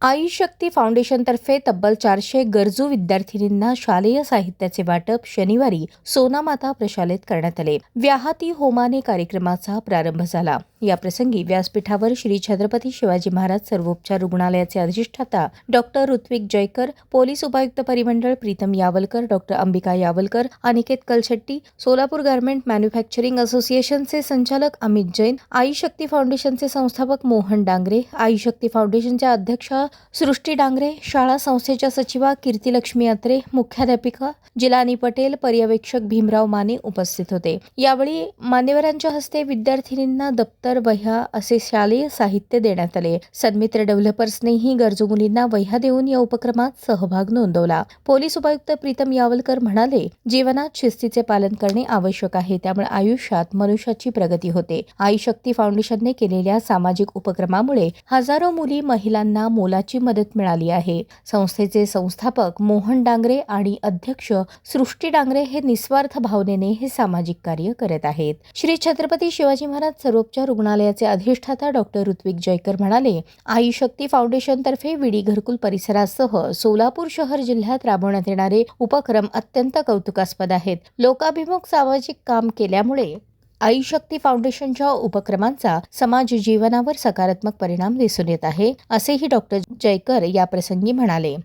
आई शक्ती फाउंडेशनतर्फे तब्बल 400 गरजू विद्यार्थिनींना शालेय साहित्याचे वाटप शनिवारी सोनामाता प्रशालेत करण्यात आले. व्याहती होमाने कार्यक्रमाचा प्रारंभ झाला. या प्रसंगी व्यासपीठावर श्री छत्रपती शिवाजी महाराज सर्वोपचार रुग्णालयाचे अधिष्ठाता डॉक्टर ऋत्विक जयकर, पोलीस उपायुक्त परिमंडळ Pritam Yawalkar, doctor Ambika Yawalkar, Aniket Kalshetti, Solapur garment manufacturing असोसिएशनचे संचालक अमित जैन, आई शक्ती फाउंडेशनचे संस्थापक मोहन डांगरे, आई शक्ती फाउंडेशनच्या अध्यक्षा सृष्टी डांगरे, शाळा संस्थेच्या सचिवा कीर्तिलक्ष्मी अत्रे, मुख्याध्यापिका जिलानी पटेल, पर्यवेक्षक भीमराव माने उपस्थित होते. यावेळी मान्यवरांच्या हस्ते विद्यार्थिनींना दप्तर, वह्या असे शालेय साहित्य देण्यात आले. सन्मित्र डेव्हलपर्सनेही गरजू मुलींना वह्या देऊन या उपक्रमात सहभाग नोंदवला. पोलीस उपायुक्त प्रीतम यावलकर म्हणाले, जीवनात शिस्तीचे पालन करणे आवश्यक आहे, त्यामुळे आयुष्यात मनुष्याची प्रगती होते. आई शक्ती फाउंडेशनने केलेल्या सामाजिक उपक्रमामुळे हजारो मुली, महिलांना मोलाची मदत मिळाली आहे. संस्थेचे संस्थापक मोहन डांगरे आणि अध्यक्ष सृष्टी डांगरे हे निस्वार्थ भावनेने हे सामाजिक कार्य करत आहेत. श्री छत्रपती शिवाजी महाराज सर्वोपचार रुग्णालयाचे अधिष्ठाता डॉक्टर ऋत्विक जयकर म्हणाले, आई शक्ती फाउंडेशनतर्फे विडी घरकुल परिसरासह सोलापूर शहर जिल्ह्यात राबवण्यात येणारे उपक्रम अत्यंत कौतुकास्पद आहेत. लोकाभिमुख सामाजिक काम केल्यामुळे आई शक्ती फाउंडेशनच्या उपक्रमांचा समाज जीवनावर सकारात्मक परिणाम दिसून येत आहे, असेही डॉक्टर जयकर या प्रसंगी म्हणाले.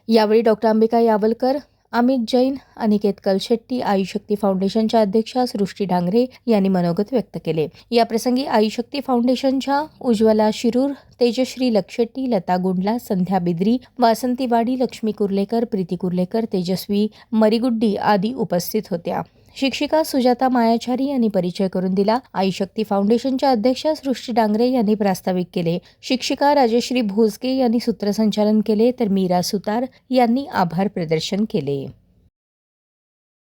यावेळी डॉक्टर अंबिका यावलकर, अमित जैन, अनिकेत कलशेट्टी, आई शक्ती फाउंडेशनच्या अध्यक्षा सृष्टी डांगरे यांनी मनोगत व्यक्त केले. या प्रसंगी आई शक्ती फाउंडेशनच्या उज्ज्वला शिरूर, तेजश्री लक्षेट्टी, लता गुंडला, संध्या बिद्री, वासंती वाडी, लक्ष्मी कुर्लेकर, प्रीती कुर्लेकर, तेजस्वी मरिगुड्डी आदी उपस्थित होत्या. शिक्षिका सुजाता मायाचारी यांनी परिचय करून दिला. आई शक्ती फाउंडेशनच्या अध्यक्षा सृष्टी डांगरे यांनी प्रास्ताविक केले. शिक्षिका राजश्री भोसगे यांनी सूत्रसंचालन केले, तर मीरा सुतार यांनी आभार प्रदर्शन केले.